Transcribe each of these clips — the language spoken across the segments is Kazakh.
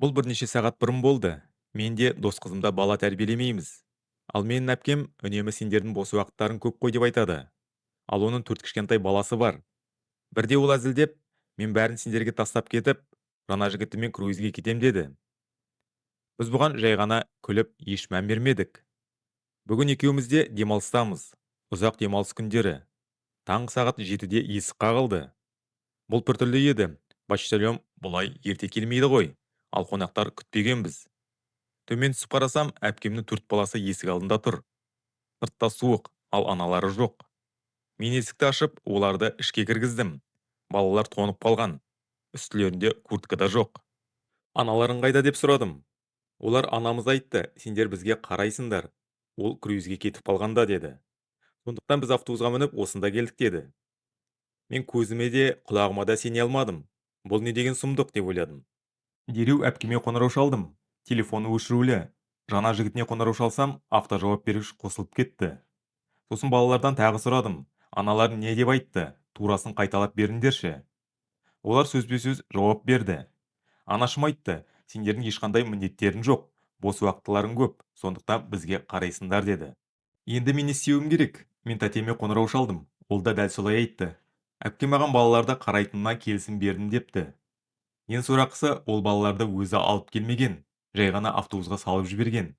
Бұл бірнеше сағат бұрын болды. Мен де дос қызымда бала тәрбиелемейміз. Ал менің әпкем үнемі сендердің бос уақыттарың көп қой деп айтады. Ал оның төрт кішкентай баласы бар. Бірде ол әзілдеп, мен бәрін сендерге тастап кетіп, жаңа жігітіммен круизге кетем деді. Біз бұған жай ғана күліп еш мән бермедік. Бүгін екеуміз де демалыстамыз. Ұзақ демалыс күндері. Таңғы сағат 7-де есік қағылды. Бұл біртүрлі еді. Почтальон бұлай ерте келмейді ғой. Ал қонақтар күтпегенбіз. Төмен түсіп қарасам, әпкемнің төрт баласы есік алдында тұр. Сыртта суық, ал аналары жоқ. Мен есікті ашып, оларды ішке кіргіздім. Балалар тоңып қалған. Үстілерінде куртка да жоқ. Аналарың қайда деп сұрадым. Олар анамыз айтты, сендер бізге қарайсыңдар. Ол круизге кетіп қалғанда деді. Сондықтан біз автобусқа мініп осында келдік деді. Мен көзіме де, құлағыма да сене алмадым. Бұл не деген сұмдық деп ойладым. Дереу әпкеме қоңырау шалдым. Телефоны өшірулі. Жаңа жігітіне қоңырау шалсам, автожауап бергіш қосылып кетті. Сосын балалардан тағы сұрадым. Аналары не деп айтты? Турасын қайталап беріңдерші. Олар сөзбе-сөз жауап берді. Анашым айтты, сендердің ешқандай міндеттерің жоқ. Бос уақыттарың көп, сондықтан бізге қарайсыңдар деді. Енді мен не істеуім керек? Мен тәтеме қоңырау шалдым. Ол да дәл солай айтты. Әпкем маған балаларды қарайтынына келісім бердім депті. Ең сорақысы, ол балаларды өзі алып келмеген, жай ғана автобусқа салып жіберген.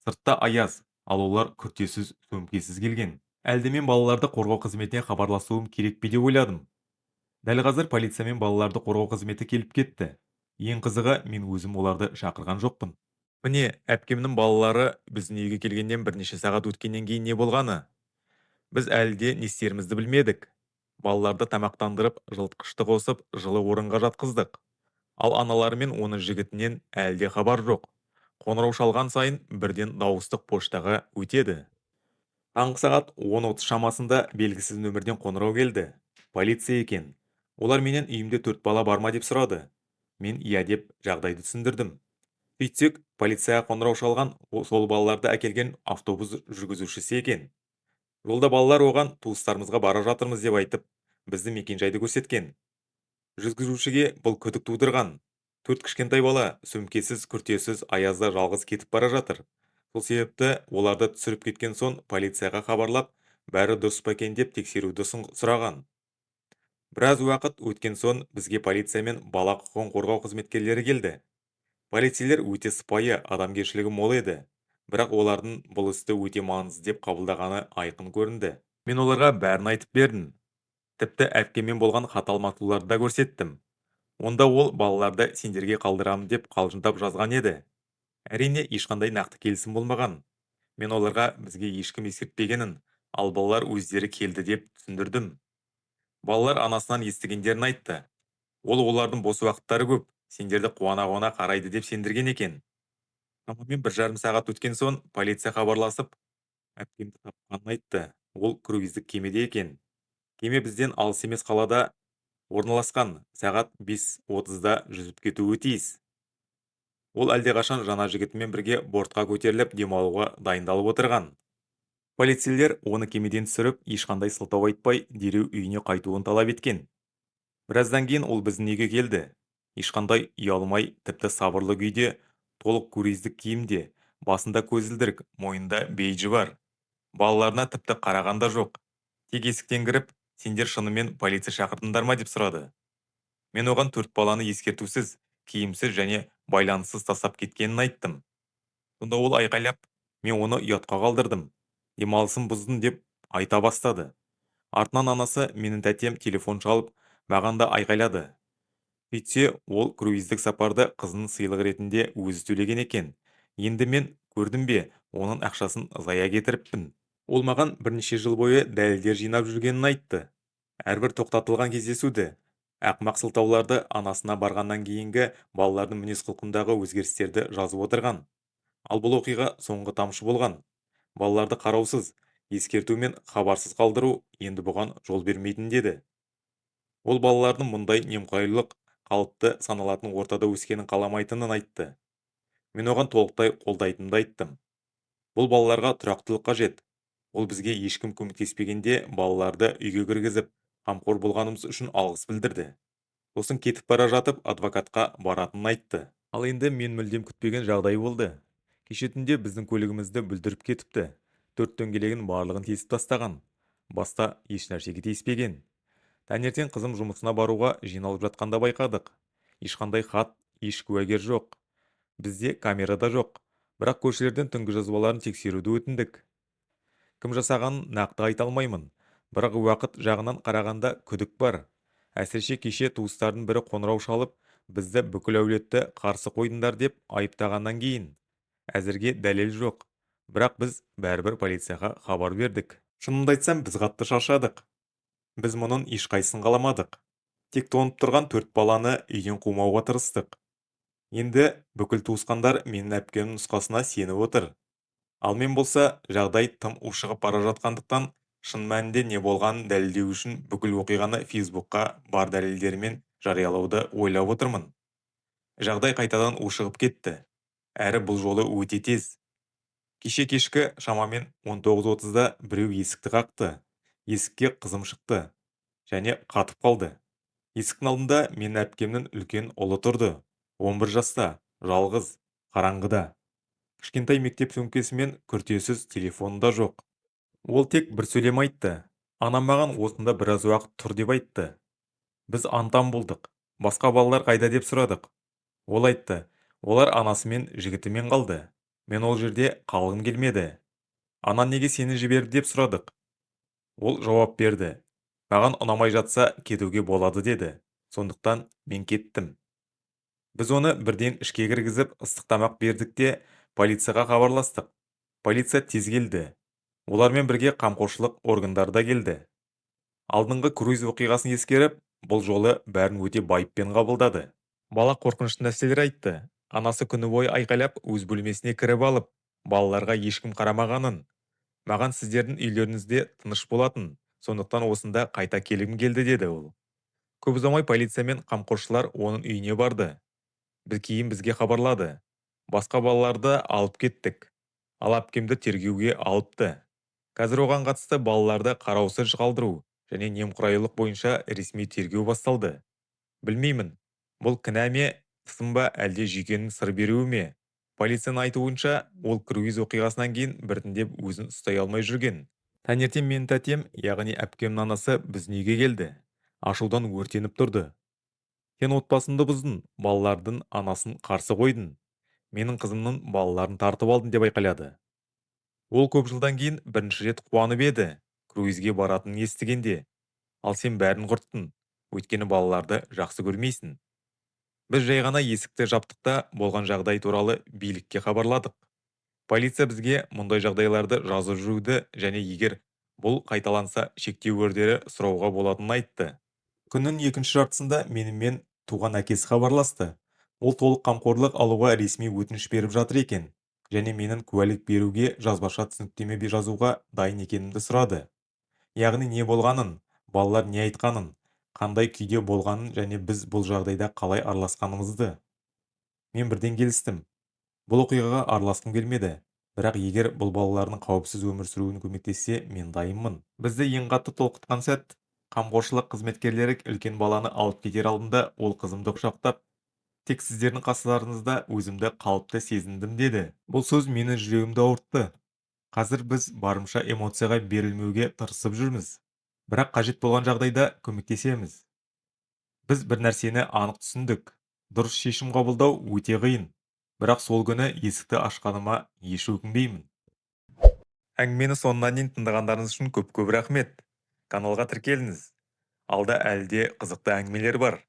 Сыртта аяз, ал олар күртесіз, сөмкесіз келген. Әлде мен балаларды қорғау қызметіне хабарласуым керек пе деп ойладым. Дәл қазір полициямен балаларды қорғау қызметі келіп кетті. Ең қызығы, мен өзім оларды шақырған жоқпын. Міне, әпкемнің балалары біздің үйге келгеннен бірнеше сағат өткеннен кейін не болғаны? Біз әлі де не істерімізді білмедік. Балаларды тамақтандырып, жылытқышты қосып, жылы орынға жатқыздық. Ал аналары мен оның жігітінен әлде хабар жоқ. Қоңырау шалған сайын бірден дауыстық поштаға өтеді. Таңғы сағат 10:30 шамасында белгісіз нөмірден қоңырау келді. Полиция екен. Олар менен үйімде төрт бала бар ма деп сұрады. Мен иә деп жағдайды түсіндірдім. Сөйтсек, полицияға қоңырау шалған сол балаларды әкелген автобус жүргізушісі екен. Жолда балалар оған туыстарымызға бара жатырмыз деп айтып, бізді мекенжайды көрсеткен. Жүргізушіге бұл күдік тудырған. Төрт кішкентай бала сөмкесіз, күртесіз, аязда жалғыз кетіп бара жатыр. Сол себепті оларды түсіріп кеткен соң полицияға хабарлап, бәрі дұрыс па екен деп тексеруді сұраған. Біраз уақыт өткен соң бізге полиция мен бала құқығын қорғау қызметкерлері келді. Полицейлер өте сыпайы, адамгершілігі мол еді. Бірақ олардың бұл істі өте маңызды деп қабылдағаны айқын көрінді. Мен оларға бәрін айтып бердім. Тіпті әпкеммен болған хат алмасуларды да көрсеттім. Онда ол балаларды сендерге қалдырамын деп қалжыңдап жазған еді. Әрине, ешқандай нақты келісім болмаған. Мен оларға бізге ешкім ескертпегенін, ал балалар өздері келді деп түсіндірдім. Балалар анасынан естігендерін айтты. Ол олардың бос уақыттары көп, сендерді қуана-қуана қарайды деп сендірген екен. Шамамен 1,5 сағат өткен соң полиция хабарласып, әпкемді тапқанын айтты. Ол круиздік кемеде екен. Кеме бізден алыс емес қалада орналасқан, сағат 5:30-да жүзіп кетуі тиіс. Ол әлдеқашан жаңа жігітімен бірге бортқа көтеріліп демалуға дайындалып отырған. Полицейлер оны кемеден түсіріп, ешқандай сылтау айтпай, дереу үйіне қайтуын талап еткен. Біраздан кейін ол біздің үйге келді. Ешқандай ұялмай, тіпті сабырлы күйде, толық круиздік киімде, басында көзілдірік, мойнында бейджі бар. Балаларына тіпті қараған да жоқ. Тек есіктен кіріп, сендер шынымен полиция шақырдыңдар ма деп сұрады. Мен оған төрт баланы ескертусіз, киімсіз және байланыссыз тастап кеткенін айттым. Сонда ол айқайлап, мен оны ұятқа қалдырдым. Демалысын бұздым деп айта бастады. Артынан анасы менің тәтем телефон шалып, маған да айқайлады. Сөйтсе, ол круиздік сапарды қызының сыйлық ретінде өзі төлеген екен. Енді мен көрдім бе, оның ақшасын зая кетіріппін. Ол маған бірнеше жыл бойы дәлелдер жинап жүргенін айтты. Әрбір тоқтатылған кездесуді, ақымақ сылтауларды анасына барғаннан кейінгі балалардың мінез құлқындағы өзгерістерді жазып отырған. Ал бұл оқиға соңғы тамшы болған. Балаларды қараусыз, ескерту мен хабарсыз қалдыру енді бұған жол бермейтін деді. Ол балалардың мұндай немқұрайлылық қалыпты саналатын ортада өскенін қаламайтынын айтты. Мен оған толықтай қолдайтынымды айттым. Бұл балаларға тұрақтылық қажет. Ол бізге ешкім көмектеспегенде балаларды үйге кіргізіп, қамқор болғанымыз үшін алғыс білдірді. Сосын кетіп бара жатып адвокатқа баратынын айтты. Ал енді мен мүлдем күтпеген жағдай болды. Кеше түнде біздің көлігімізді бүлдіріп кетіпті. Төрт дөңгелегін барлығын тесіп тастаған. Баста еш нәрсеге тиіспеген. Таңертең қызым жұмысына баруға жиналып жатқанда байқадық. Ешқандай хат, еш куәгер жоқ. Бізде камера да жоқ. Бірақ көршілерден түнгі жазбаларын тексеруді өтіндік. Кім жасағанын нақты айта алмаймын. Бірақ уақыт жағынан қарағанда күдік бар. Әсіресе кеше туыстардың бірі қоңырау шалып, бізді бүкіл әулетті қарсы қойдыңдар деп айыптағаннан кейін. Әзірге дәлел жоқ. Бірақ біз бәрібір полицияға хабар бердік. Шынымды айтсам, біз қатты шаршадық. Біз мұның ешқайсысын қаламадық. Тек тоңып тұрған төрт баланы үйден қумауға тырыстық. Енді бүкіл туысқандар менің әпкемнің нұсқасына сеніп отыр. Ал мен болса, жағдай тым ушығып бара жатқандықтан, шын мәнінде не болғанын дәлелдеу үшін бүкіл оқиғаны Фейсбукқа бар дәлелдерімен жариялауды ойлап отырмын. Жағдай қайтадан ушығып кетті. Әрі бұл жолы өте тез. Кеше кешкі шамамен 19:30-да біреу есікті қақты. Есікке қызым шықты және қатып қалды. Есіктің алдында менің әпкемнің үлкен ұлы тұрды. 11 жаста, жалғыз, қараңғыда. Кішкентай мектеп сөмкесі мен күртесіз телефоны да жоқ. Ол тек бір сөйлем айтты. Анам маған осында біраз уақыт тұр деп айтты. Біз антам болдық. Басқа балалар қайда деп сұрадық. Ол айтты, олар анасымен жігітімен қалды. Мен ол жерде қалғым келмеді. Анан неге сені жіберді деп сұрадық. Ол жауап берді. Маған ұнамай жатса кетуге болады деді. Сондықтан мен кеттім. Біз оны бірден ішке кіргізіп ыстық тамақ бердік те полицияға хабарластық. Полиция тез келді. Олармен бірге қамқоршылық органдары да келді. Алдыңғы круиз оқиғасын ескеріп, бұл жолы бәрін өте байыппен қабылдады. Бала қорқынышты нәрселер айтты. Анасы күні бойы айқайлап өз бөлмесіне кіріп алып, балаларға ешкім қарамағанын. Маған сіздердің үйлеріңізде тыныш болатын, сондықтан осында қайта келгім келді деді ол. Көп ұзамай полиция мен қамқоршылар оның үйіне барды. Кейін бізге хабарлады. Басқа балаларды алып кеттік. Ал әпкемді тергеуге алыпты. Қазір оған қатысты балаларды қараусыз қалдыру және немқұрайлылық бойынша ресми тергеу басталды. Білмеймін, бұл кінә ме, сын ба әлде жүйкенің сыр беруі ме? Полицияның айтуынша, ол круиз оқиғасынан кейін біртіндеп өзін ұстай алмай жүрген. Таңертең менің тәтем, яғни әпкемнің анасы біздің үйге келді. Ашудан өртеніп тұрды. Сен отбасымды бұздың, балалардың анасын қарсы қойдың. Менің қызымның балаларын тартып алдың деп айқайлады. Ол көп жылдан кейін бірінші рет қуанып еді, круизге баратынын естігенде. Ал сен бәрін құрттың, өйткені балаларды жақсы көрмейсің. Біз жай ғана есікті жаптық та болған жағдай туралы билікке хабарладық. Полиция бізге мұндай жағдайларды жазып жүруді және егер бұл қайталанса шектеу өрдері сұрауға болатынын айтты. Күннің екінші жартысында менімен туған әкесі хабарласты. Ол толық қамқорлық алуға ресми өтініш беріп жатыр екен, және менің куәлік беруге жазбаша түсініктеме жазуға дайын екенімді сұрады. Яғни не болғанын, балалар не айтқанын, қандай күйде болғанын және біз бұл жағдайда қалай араласқанымызды. Мен бірден келістім. Бұл оқиғаға араласқым келмеді. Бірақ егер бұл балалардың қауіпсіз өмір сүруін көмектессе, мен дайынмын. Бізді ең қатты толқытқан сәт, қамқоршылық қызметкерлері үлкен баланы алып кетер алдында ол қызымды құшақтап, тек сіздердің қасыларыңызда өзімді қалыпты сезіндім деді. Бұл сөз мені жүрегімді ауыртты. Қазір біз барымша эмоцияға берілмеуге тырысып жүрміз. Бірақ қажет болған жағдайда көмектесеміз. Біз бір нәрсені анық түсіндік. Дұрыс шешім қабылдау өте қиын. Бірақ сол күні есікті ашқаныма еш өкінбеймін. Әңгімені соңына дейін тыңдағандарыңыз үшін көп-көп рахмет. Каналға тіркеліңіз. Алда әлде қызықты әңгімелер бар.